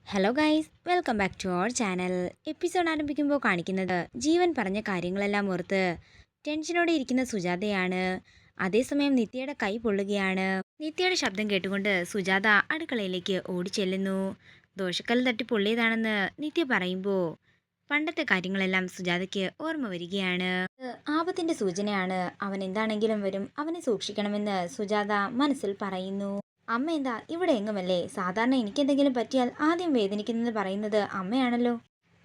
Hello guys, welcome back to our channel. Episode ആരംഭിക്കുമ്പോൾ കാണിക്കുന്നത് ജീവൻ പറഞ്ഞ കാര്യങ്ങളെല്ലാം ഓർത്ത് ടെൻഷനോടെ ഇരിക്കുന്ന സുജാതയാണ്. അതേസമയം നിത്യയുടെ കൈ പൊള്ളുകയാണ്. നിത്യയുടെ ശബ്ദം കേട്ടുകൊണ്ട് സുജാത അടുക്കളയിലേക്ക് ഓടിച്ചെല്ലുന്നു. ദോശക്കല്ല് തട്ടി പൊള്ളിയതാണെന്ന് നിത്യ പറയുമ്പോൾ പണ്ടത്തെ കാര്യങ്ങളെല്ലാം സുജാതയ്ക്ക് ഓർമ്മ വരികയാണ്. ആപത്തിന്റെ സൂചനയാണ്, അവൻ എന്താണെങ്കിലും വരും, അവനെ സൂക്ഷിക്കണമെന്ന് സുജാത മനസ്സിൽ പറയുന്നു. അമ്മ എന്താ ഇവിടെ എങ്ങുമല്ലേ? സാധാരണ എനിക്കെന്തെങ്കിലും പറ്റിയാൽ ആദ്യം വേദനിക്കുന്നത് പറയുന്നത് അമ്മയാണല്ലോ.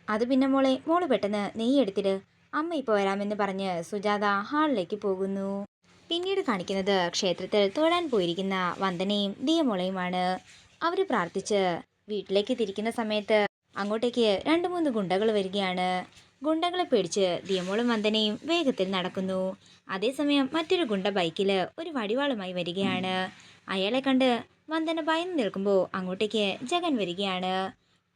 അത് പിന്നെ മോള് പെട്ടെന്ന് നെയ്യെടുത്തിട്, അമ്മ ഇപ്പോൾ വരാമെന്ന് പറഞ്ഞ് സുജാത ഹാളിലേക്ക് പോകുന്നു. പിന്നീട് കാണിക്കുന്നത് ക്ഷേത്രത്തിൽ തൊഴാൻ പോയിരിക്കുന്ന വന്ദനയും ദിയമോളയുമാണ്. അവർ പ്രാർത്ഥിച്ച് വീട്ടിലേക്ക് തിരിക്കുന്ന സമയത്ത് അങ്ങോട്ടേക്ക് 2-3 ഗുണ്ടകൾ വരികയാണ്. ഗുണ്ടകളെ പേടിച്ച് ദിയമോളും വന്ദനയും വേഗത്തിൽ നടക്കുന്നു. അതേസമയം മറ്റൊരു ഗുണ്ട ബൈക്കിൽ ഒരു വടിവാളുമായി വരികയാണ്. അയാളെ കണ്ട് വന്ദന ഭയന്ന് നിൽക്കുമ്പോൾ അങ്ങോട്ടേക്ക് ജഗൻ വരികയാണ്.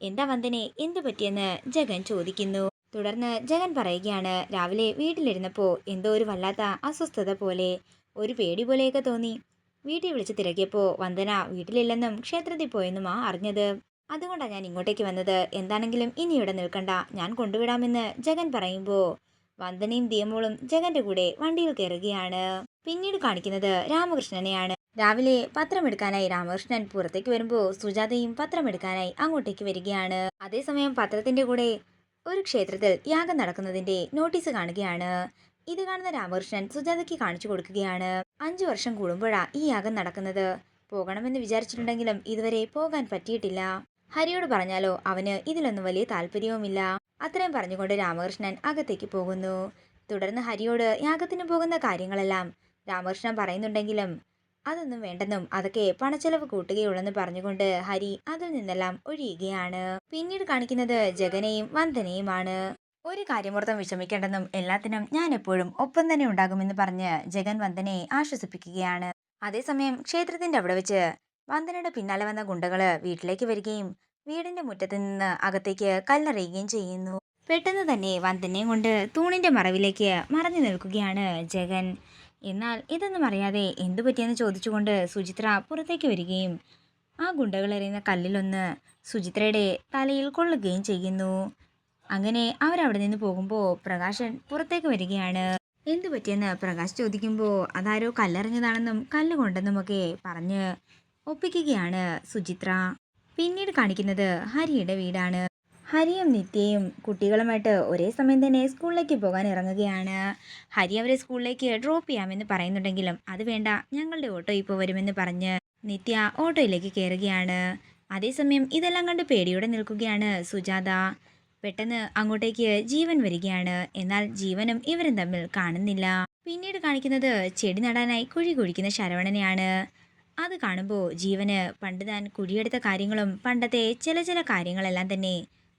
എന്താ വന്ദനെ, എന്തു പറ്റിയെന്ന് ജഗൻ ചോദിക്കുന്നു. തുടർന്ന് ജഗൻ പറയുകയാണ്, രാവിലെ വീട്ടിലിരുന്നപ്പോൾ എന്തോ ഒരു വല്ലാത്ത അസ്വസ്ഥത പോലെ, ഒരു പേടി പോലെയൊക്കെ തോന്നി. വീട്ടിൽ വിളിച്ച് തിരക്കിയപ്പോൾ വന്ദന വീട്ടിലില്ലെന്നും ക്ഷേത്രത്തിൽ പോയെന്നുമാ അറിഞ്ഞത്. അതുകൊണ്ടാണ് ഞാൻ ഇങ്ങോട്ടേക്ക് വന്നത്. എന്താണെങ്കിലും ഇനി ഇവിടെ നിൽക്കണ്ട, ഞാൻ കൊണ്ടുവിടാമെന്ന് ജഗൻ പറയുമ്പോൾ വന്ദനയും ദിയമോളും ജഗന്റെ കൂടെ വണ്ടിയിൽ കയറുകയാണ്. പിന്നീട് കാണിക്കുന്നത് രാമകൃഷ്ണനെയാണ്. രാവിലെ പത്രമെടുക്കാനായി രാമകൃഷ്ണൻ പുറത്തേക്ക് വരുമ്പോൾ സുജാതയും പത്രമെടുക്കാനായി അങ്ങോട്ടേക്ക് വരികയാണ്. അതേസമയം പത്രത്തിന്റെ കൂടെ ഒരു ക്ഷേത്രത്തിൽ യാഗം നടക്കുന്നതിന്റെ നോട്ടീസ് കാണുകയാണ്. ഇത് കാണുന്ന രാമകൃഷ്ണൻ സുജാതയ്ക്ക് കാണിച്ചു കൊടുക്കുകയാണ്. 5 വർഷം കൂടുമ്പോഴാ ഈ യാഗം നടക്കുന്നത്. പോകണമെന്ന് വിചാരിച്ചിട്ടുണ്ടെങ്കിലും ഇതുവരെ പോകാൻ പറ്റിയിട്ടില്ല. ഹരിയോട് പറഞ്ഞാലോ, അവന് ഇതിലൊന്നും വലിയ താല്പര്യവുമില്ല. അത്രയും പറഞ്ഞുകൊണ്ട് രാമകൃഷ്ണൻ അകത്തേക്ക് പോകുന്നു. തുടർന്ന് ഹരിയോട് യാഗത്തിന് പോകുന്ന കാര്യങ്ങളെല്ലാം രാമകൃഷ്ണൻ പറയുന്നുണ്ടെങ്കിലും അതൊന്നും വേണ്ടെന്നും അതൊക്കെ പണച്ചെലവ് കൂട്ടുകയുള്ളെന്ന് പറഞ്ഞുകൊണ്ട് ഹരി അതിൽ നിന്നെല്ലാം ഒഴിയുകയാണ്. പിന്നീട് കാണിക്കുന്നത് ജഗനെയും വന്ദനയുമാണ്. ഒരു കാര്യമോർത്തും വിഷമിക്കേണ്ടെന്നും എല്ലാത്തിനും ഞാൻ എപ്പോഴും ഒപ്പം തന്നെ ഉണ്ടാകുമെന്ന് പറഞ്ഞ് ജഗൻ വന്ദനയെ ആശ്വസിപ്പിക്കുകയാണ്. അതേസമയം ക്ഷേത്രത്തിന്റെ അവിടെ വെച്ച് വന്ദനയുടെ പിന്നാലെ വന്ന ഗുണ്ടകള് വീട്ടിലേക്ക് വരികയും വീടിന്റെ മുറ്റത്ത് നിന്ന് അകത്തേക്ക് കല്ലെറിയുകയും ചെയ്യുന്നു. പെട്ടെന്ന് തന്നെ വന്ദനയും കൊണ്ട് തൂണിന്റെ മറവിലേക്ക് മറഞ്ഞു നിൽക്കുകയാണ് ജഗൻ. എന്നാൽ ഇതൊന്നും അറിയാതെ എന്തു പറ്റിയെന്ന് ചോദിച്ചുകൊണ്ട് സുചിത്ര പുറത്തേക്ക് വരികയും ആ ഗുണ്ടകൾ എറിയുന്ന കല്ലിലൊന്ന് സുചിത്രയുടെ തലയിൽ കൊള്ളുകയും ചെയ്യുന്നു. അങ്ങനെ അവരവിടെ നിന്ന് പോകുമ്പോൾ പ്രകാശൻ പുറത്തേക്ക് വരികയാണ്. എന്തു പറ്റിയെന്ന് പ്രകാശ് ചോദിക്കുമ്പോൾ അതാരോ കല്ലെറിഞ്ഞതാണെന്നും കല്ലുകൊണ്ടെന്നുമൊക്കെ പറഞ്ഞ് ഒപ്പിക്കുകയാണ് സുചിത്ര. പിന്നീട് കാണിക്കുന്നത് ഹരിയുടെ വീടാണ്. ഹരിയും നിത്യയും കുട്ടികളുമായിട്ട് ഒരേ സമയം തന്നെ സ്കൂളിലേക്ക് പോകാൻ ഇറങ്ങുകയാണ്. ഹരി അവരെ സ്കൂളിലേക്ക് ഡ്രോപ്പ് ചെയ്യാമെന്ന് പറയുന്നുണ്ടെങ്കിലും അത് വേണ്ട, ഞങ്ങളുടെ ഓട്ടോ ഇപ്പോൾ വരുമെന്ന് പറഞ്ഞ് നിത്യ ഓട്ടോയിലേക്ക് കയറുകയാണ്. അതേസമയം ഇതെല്ലാം കണ്ട് പേടിയോടെ നിൽക്കുകയാണ് സുജാത. പെട്ടെന്ന് അങ്ങോട്ടേക്ക് ജീവൻ വരികയാണ്. എന്നാൽ ജീവനും ഇവരും തമ്മിൽ കാണുന്നില്ല. പിന്നീട് കാണിക്കുന്നത് ചെടി നടാനായി കുഴി കുഴിക്കുന്ന ശരവണനെയാണ്. അത് കാണുമ്പോൾ ജീവന് പണ്ട് താൻ കുഴിയെടുത്ത കാര്യങ്ങളും പണ്ടത്തെ ചില കാര്യങ്ങളെല്ലാം തന്നെ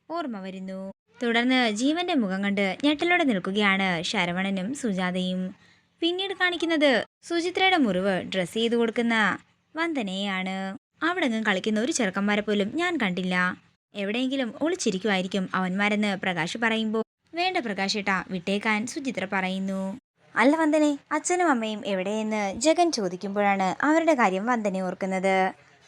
ഓർമ്മ വരുന്നു. തുടർന്ന് ജീവന്റെ മുഖം കണ്ട് ഞെട്ടലോടെ നിൽക്കുകയാണ് ശരവണനും സുജാതയും. പിന്നീട് കാണിക്കുന്നത് സുചിത്രയുടെ മുറിവ് ഡ്രസ്സ് ചെയ്ത് കൊടുക്കുന്ന വന്ദനയാണ്. അവിടെങ്ങും കളിക്കുന്ന ഒരു ചെറുക്കന്മാരെ പോലും ഞാൻ കണ്ടില്ല, എവിടെയെങ്കിലും ഒളിച്ചിരിക്കുമായിരിക്കും അവന്മാരെന്ന് പ്രകാശ് പറയുമ്പോൾ വേണ്ട പ്രകാശേട്ടാ, വിട്ടേക്കാൻ സുചിത്ര പറയുന്നു. അല്ല വന്ദനെ, അച്ഛനും അമ്മയും എവിടെയെന്ന് ജഗൻ ചോദിക്കുമ്പോഴാണ് അവരുടെ കാര്യം വന്ദനെ ഓർക്കുന്നത്.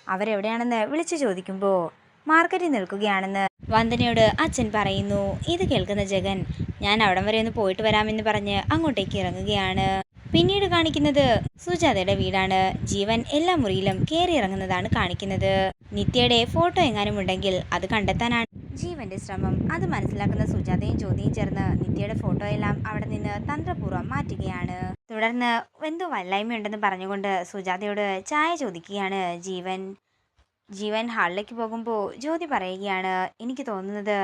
അവരെവിടെയാണെന്ന് വിളിച്ചു ചോദിക്കുമ്പോൾ മാർക്കറ്റിൽ നിൽക്കുകയാണെന്ന് വന്ദനയോട് അച്ഛൻ പറയുന്നു. ഇത് കേൾക്കുന്ന ജഗൻ ഞാൻ അവിടം വരെ ഒന്ന് പോയിട്ട് വരാമെന്ന് പറഞ്ഞ് അങ്ങോട്ടേക്ക് ഇറങ്ങുകയാണ്. പിന്നീട് കാണിക്കുന്നത് സുജാതയുടെ വീടാണ്. ജീവൻ എല്ലാ മുറിയിലും കയറി ഇറങ്ങുന്നതാണ് കാണിക്കുന്നത്. നിത്യയുടെ ഫോട്ടോ എങ്ങാനും ഉണ്ടെങ്കിൽ അത് കണ്ടെത്താനാണ് ജീവന്റെ ശ്രമം. അത് മനസ്സിലാക്കുന്ന സുജാതയും ജ്യോതിയും ചേർന്ന് നിത്യയുടെ ഫോട്ടോയെല്ലാം അവിടെ നിന്ന് തന്ത്രപൂർവ്വം മാറ്റുകയാണ്. തുടർന്ന് എന്തോ വല്ലായ്മയുണ്ടെന്ന് പറഞ്ഞുകൊണ്ട് സുജാതയോട് ചായ ചോദിക്കുകയാണ് ജീവൻ ഹാളിലേക്ക് പോകുമ്പോൾ ജ്യോതി പറയുകയാണ്, എനിക്ക് തോന്നുന്നത്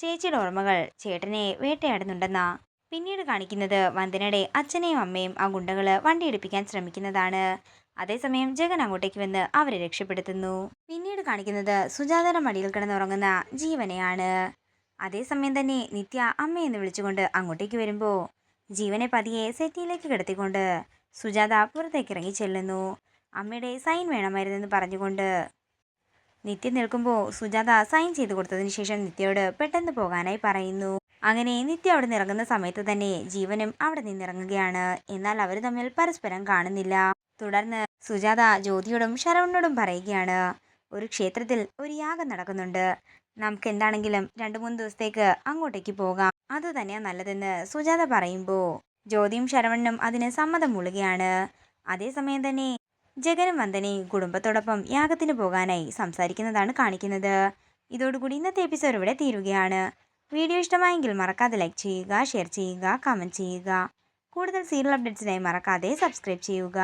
ചേച്ചിയുടെ ഓർമ്മകൾ ചേട്ടനെ വേട്ടയാടുന്നുണ്ടെന്നാ. പിന്നീട് കാണിക്കുന്നത് വന്ദനയുടെ അച്ഛനെയും അമ്മയും ആ ഗുണ്ടകള് വണ്ടിയിടിപ്പിക്കാൻ ശ്രമിക്കുന്നതാണ്. അതേസമയം ജഗൻ അങ്ങോട്ടേക്ക് വന്ന് അവരെ രക്ഷപ്പെടുത്തുന്നു. പിന്നീട് കാണിക്കുന്നത് സുജാതയുടെ മടിയിൽ കിടന്നുറങ്ങുന്ന ജീവനെയാണ്. അതേസമയം തന്നെ നിത്യ അമ്മയെന്ന് വിളിച്ചുകൊണ്ട് അങ്ങോട്ടേക്ക് വരുമ്പോൾ ജീവനെ പതിയെ സെറ്റിയിലേക്ക് കിടത്തിക്കൊണ്ട് സുജാത പുറത്തേക്ക് ഇറങ്ങി ചെല്ലുന്നു. അമ്മയുടെ സൈൻ വേണമായിരുന്നെന്ന് പറഞ്ഞുകൊണ്ട് നിത്യ നിൽക്കുമ്പോൾ സുജാത സൈൻ ചെയ്ത് കൊടുത്തതിന് ശേഷം നിത്യയോട് പെട്ടെന്ന് പോകാനായി പറയുന്നു. അങ്ങനെ നിത്യ അവിടെ നിറങ്ങുന്ന സമയത്ത് തന്നെ ജീവനും അവിടെ നിന്നിറങ്ങുകയാണ്. എന്നാൽ അവർ തമ്മിൽ പരസ്പരം കാണുന്നില്ല. തുടർന്ന് സുജാത ജ്യോതിയോടും ശരവണനോടും പറയുകയാണ്, ഒരു ക്ഷേത്രത്തിൽ ഒരു യാഗം നടക്കുന്നുണ്ട്. നമുക്ക് എന്താണെങ്കിലും 2-3 ദിവസത്തേക്ക് അങ്ങോട്ടേക്ക് പോകാം. അത് തന്നെയാ നല്ലതെന്ന് സുജാത പറയുമ്പോൾ ജ്യോതിയും ശരവണനും അതിന് സമ്മതം മൂളുകയാണ്. അതേസമയം തന്നെ ജഗനും വന്ദനയും കുടുംബത്തോടൊപ്പം യാഗത്തിന് പോകാനായി സംസാരിക്കുന്നതാണ് കാണിക്കുന്നത്. ഇതോടുകൂടി ഇന്നത്തെ എപ്പിസോഡ് ഇവിടെ തീരുകയാണ്. വീഡിയോ ഇഷ്ടമായെങ്കിൽ മറക്കാതെ ലൈക്ക് ചെയ്യുക, ഷെയർ ചെയ്യുക, കമൻറ്റ് ചെയ്യുക. കൂടുതൽ സീരിയൽ അപ്ഡേറ്റ്സിനായി മറക്കാതെ സബ്സ്ക്രൈബ് ചെയ്യുക.